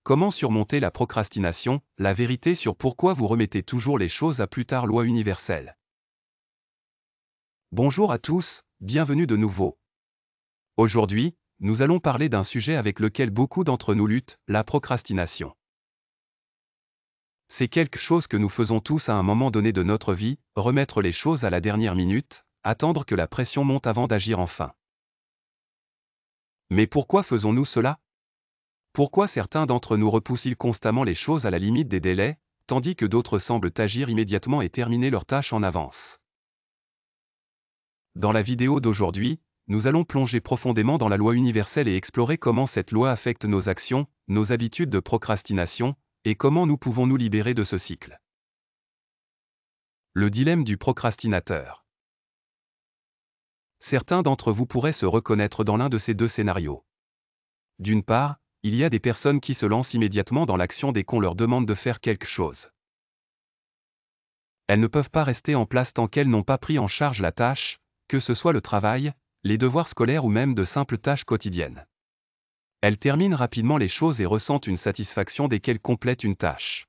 Comment surmonter la procrastination, la vérité sur pourquoi vous remettez toujours les choses à plus tard, loi universelle. Bonjour à tous, bienvenue de nouveau. Aujourd'hui, nous allons parler d'un sujet avec lequel beaucoup d'entre nous luttent, la procrastination. C'est quelque chose que nous faisons tous à un moment donné de notre vie, remettre les choses à la dernière minute, attendre que la pression monte avant d'agir enfin. Mais pourquoi faisons-nous cela ? Pourquoi certains d'entre nous repoussent-ils constamment les choses à la limite des délais, tandis que d'autres semblent agir immédiatement et terminer leurs tâches en avance ? Dans la vidéo d'aujourd'hui, nous allons plonger profondément dans la loi universelle et explorer comment cette loi affecte nos actions, nos habitudes de procrastination, et comment nous pouvons nous libérer de ce cycle. Le dilemme du procrastinateur. Certains d'entre vous pourraient se reconnaître dans l'un de ces deux scénarios. D'une part, il y a des personnes qui se lancent immédiatement dans l'action dès qu'on leur demande de faire quelque chose. Elles ne peuvent pas rester en place tant qu'elles n'ont pas pris en charge la tâche, que ce soit le travail, les devoirs scolaires ou même de simples tâches quotidiennes. Elles terminent rapidement les choses et ressentent une satisfaction dès qu'elles complètent une tâche.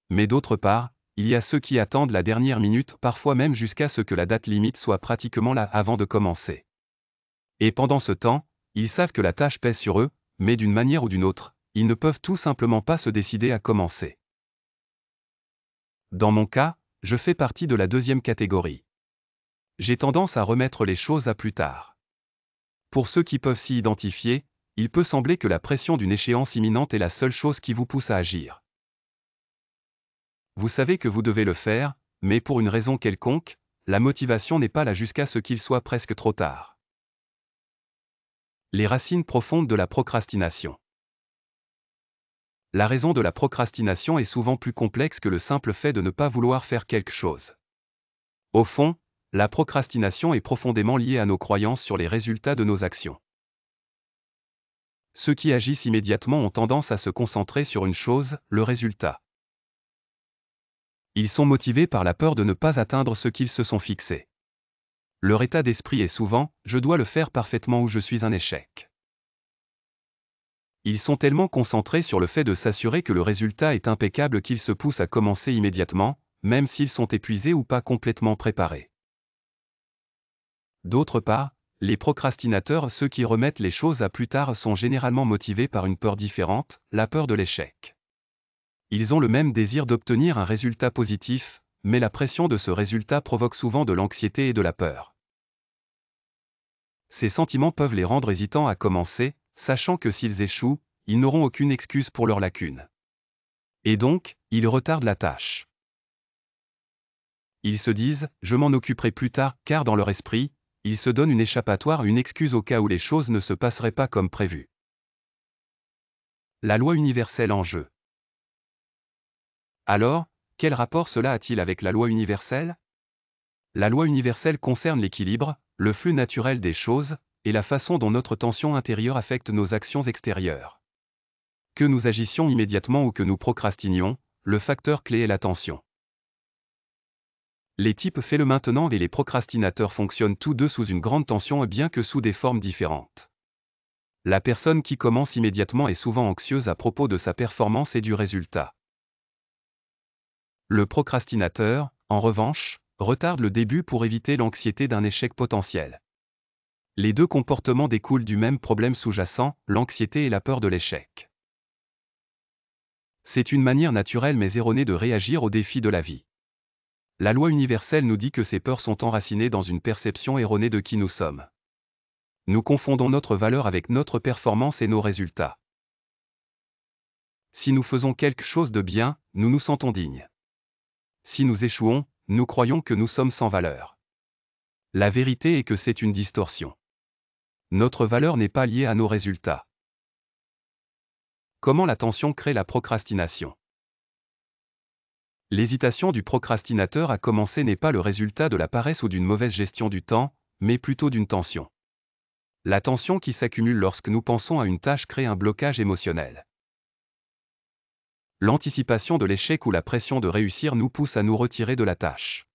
Mais d'autre part, il y a ceux qui attendent la dernière minute, parfois même jusqu'à ce que la date limite soit pratiquement là avant de commencer. Et pendant ce temps, ils savent que la tâche pèse sur eux, mais d'une manière ou d'une autre, ils ne peuvent tout simplement pas se décider à commencer. Dans mon cas, je fais partie de la deuxième catégorie. J'ai tendance à remettre les choses à plus tard. Pour ceux qui peuvent s'y identifier, il peut sembler que la pression d'une échéance imminente est la seule chose qui vous pousse à agir. Vous savez que vous devez le faire, mais pour une raison quelconque, la motivation n'est pas là jusqu'à ce qu'il soit presque trop tard. Les racines profondes de la procrastination. La raison de la procrastination est souvent plus complexe que le simple fait de ne pas vouloir faire quelque chose. Au fond, la procrastination est profondément liée à nos croyances sur les résultats de nos actions. Ceux qui agissent immédiatement ont tendance à se concentrer sur une chose, le résultat. Ils sont motivés par la peur de ne pas atteindre ce qu'ils se sont fixés. Leur état d'esprit est souvent « je dois le faire parfaitement ou je suis un échec ». Ils sont tellement concentrés sur le fait de s'assurer que le résultat est impeccable qu'ils se poussent à commencer immédiatement, même s'ils sont épuisés ou pas complètement préparés. D'autre part, les procrastinateurs, ceux qui remettent les choses à plus tard, sont généralement motivés par une peur différente, la peur de l'échec. Ils ont le même désir d'obtenir un résultat positif, mais la pression de ce résultat provoque souvent de l'anxiété et de la peur. Ces sentiments peuvent les rendre hésitants à commencer, sachant que s'ils échouent, ils n'auront aucune excuse pour leurs lacunes. Et donc, ils retardent la tâche. Ils se disent « je m'en occuperai plus tard » car dans leur esprit, ils se donnent une échappatoire, une excuse au cas où les choses ne se passeraient pas comme prévu. La loi universelle en jeu. Alors, quel rapport cela a-t-il avec la loi universelle ? La loi universelle concerne l'équilibre, le flux naturel des choses, et la façon dont notre tension intérieure affecte nos actions extérieures. Que nous agissions immédiatement ou que nous procrastinions, le facteur clé est l'attention. Les types fais-le maintenant et les procrastinateurs fonctionnent tous deux sous une grande tension bien que sous des formes différentes. La personne qui commence immédiatement est souvent anxieuse à propos de sa performance et du résultat. Le procrastinateur, en revanche, retarde le début pour éviter l'anxiété d'un échec potentiel. Les deux comportements découlent du même problème sous-jacent, l'anxiété et la peur de l'échec. C'est une manière naturelle mais erronée de réagir aux défis de la vie. La loi universelle nous dit que ces peurs sont enracinées dans une perception erronée de qui nous sommes. Nous confondons notre valeur avec notre performance et nos résultats. Si nous faisons quelque chose de bien, nous nous sentons dignes. Si nous échouons, nous croyons que nous sommes sans valeur. La vérité est que c'est une distorsion. Notre valeur n'est pas liée à nos résultats. Comment la tension crée la procrastination ? L'hésitation du procrastinateur à commencer n'est pas le résultat de la paresse ou d'une mauvaise gestion du temps, mais plutôt d'une tension. La tension qui s'accumule lorsque nous pensons à une tâche crée un blocage émotionnel. L'anticipation de l'échec ou la pression de réussir nous pousse à nous retirer de la tâche.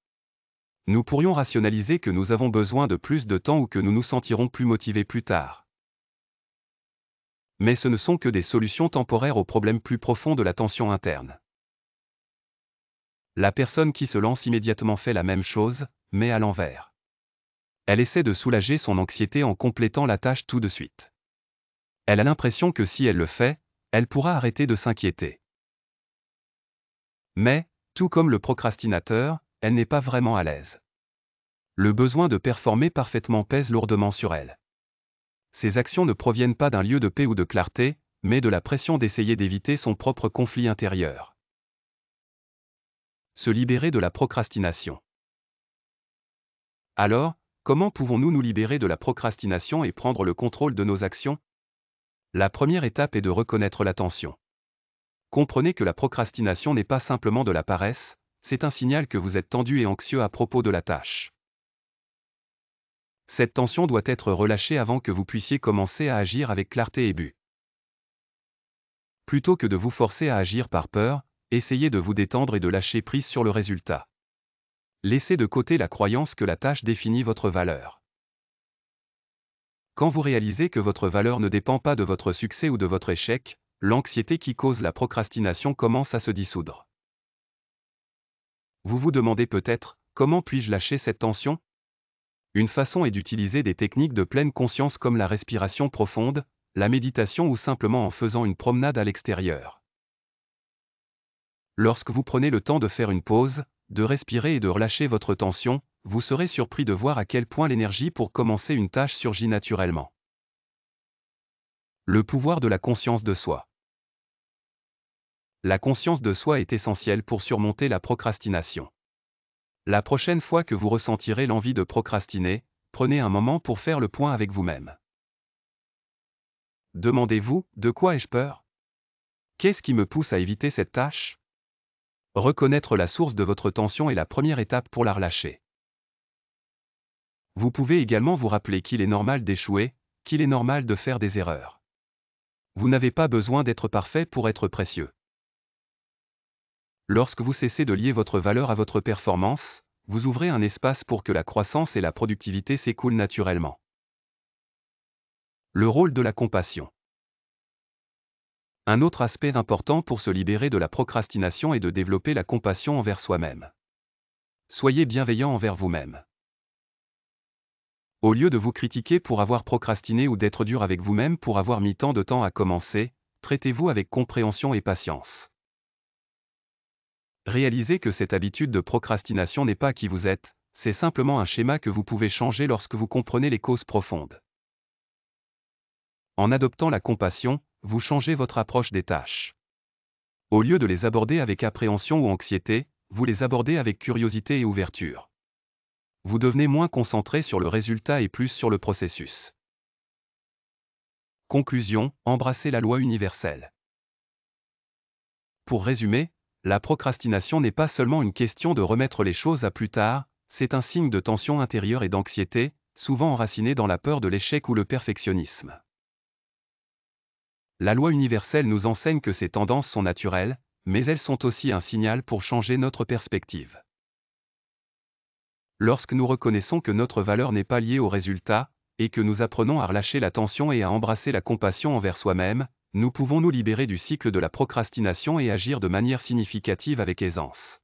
Nous pourrions rationaliser que nous avons besoin de plus de temps ou que nous nous sentirons plus motivés plus tard. Mais ce ne sont que des solutions temporaires aux problèmes plus profonds de la tension interne. La personne qui se lance immédiatement fait la même chose, mais à l'envers. Elle essaie de soulager son anxiété en complétant la tâche tout de suite. Elle a l'impression que si elle le fait, elle pourra arrêter de s'inquiéter. Mais, tout comme le procrastinateur, elle n'est pas vraiment à l'aise. Le besoin de performer parfaitement pèse lourdement sur elle. Ces actions ne proviennent pas d'un lieu de paix ou de clarté, mais de la pression d'essayer d'éviter son propre conflit intérieur. Se libérer de la procrastination. Alors, comment pouvons-nous nous libérer de la procrastination et prendre le contrôle de nos actions? La première étape est de reconnaître la tension. Comprenez que la procrastination n'est pas simplement de la paresse, c'est un signal que vous êtes tendu et anxieux à propos de la tâche. Cette tension doit être relâchée avant que vous puissiez commencer à agir avec clarté et but. Plutôt que de vous forcer à agir par peur, essayez de vous détendre et de lâcher prise sur le résultat. Laissez de côté la croyance que la tâche définit votre valeur. Quand vous réalisez que votre valeur ne dépend pas de votre succès ou de votre échec, l'anxiété qui cause la procrastination commence à se dissoudre. Vous vous demandez peut-être, comment puis-je lâcher cette tension? Une façon est d'utiliser des techniques de pleine conscience comme la respiration profonde, la méditation ou simplement en faisant une promenade à l'extérieur. Lorsque vous prenez le temps de faire une pause, de respirer et de relâcher votre tension, vous serez surpris de voir à quel point l'énergie pour commencer une tâche surgit naturellement. Le pouvoir de la conscience de soi. La conscience de soi est essentielle pour surmonter la procrastination. La prochaine fois que vous ressentirez l'envie de procrastiner, prenez un moment pour faire le point avec vous-même. Demandez-vous, de quoi ai-je peur? Qu'est-ce qui me pousse à éviter cette tâche? Reconnaître la source de votre tension est la première étape pour la relâcher. Vous pouvez également vous rappeler qu'il est normal d'échouer, qu'il est normal de faire des erreurs. Vous n'avez pas besoin d'être parfait pour être précieux. Lorsque vous cessez de lier votre valeur à votre performance, vous ouvrez un espace pour que la croissance et la productivité s'écoulent naturellement. Le rôle de la compassion. Un autre aspect important pour se libérer de la procrastination est de développer la compassion envers soi-même. Soyez bienveillant envers vous-même. Au lieu de vous critiquer pour avoir procrastiné ou d'être dur avec vous-même pour avoir mis tant de temps à commencer, traitez-vous avec compréhension et patience. Réalisez que cette habitude de procrastination n'est pas qui vous êtes, c'est simplement un schéma que vous pouvez changer lorsque vous comprenez les causes profondes. En adoptant la compassion, vous changez votre approche des tâches. Au lieu de les aborder avec appréhension ou anxiété, vous les abordez avec curiosité et ouverture. Vous devenez moins concentré sur le résultat et plus sur le processus. Conclusion, embrassez la loi universelle. Pour résumer, la procrastination n'est pas seulement une question de remettre les choses à plus tard, c'est un signe de tension intérieure et d'anxiété, souvent enraciné dans la peur de l'échec ou le perfectionnisme. La loi universelle nous enseigne que ces tendances sont naturelles, mais elles sont aussi un signal pour changer notre perspective. Lorsque nous reconnaissons que notre valeur n'est pas liée au résultat, et que nous apprenons à relâcher la tension et à embrasser la compassion envers soi-même, nous pouvons nous libérer du cycle de la procrastination et agir de manière significative avec aisance.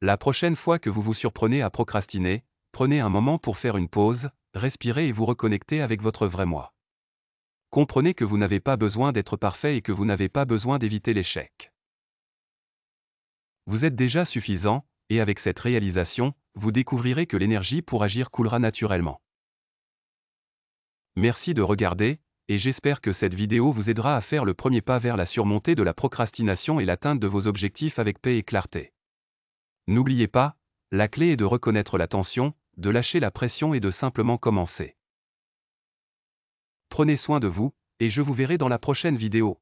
La prochaine fois que vous vous surprenez à procrastiner, prenez un moment pour faire une pause, respirez et vous reconnecter avec votre vrai moi. Comprenez que vous n'avez pas besoin d'être parfait et que vous n'avez pas besoin d'éviter l'échec. Vous êtes déjà suffisant, et avec cette réalisation, vous découvrirez que l'énergie pour agir coulera naturellement. Merci de regarder, et j'espère que cette vidéo vous aidera à faire le premier pas vers la surmontée de la procrastination et l'atteinte de vos objectifs avec paix et clarté. N'oubliez pas, la clé est de reconnaître la tension, de lâcher la pression et de simplement commencer. Prenez soin de vous, et je vous verrai dans la prochaine vidéo.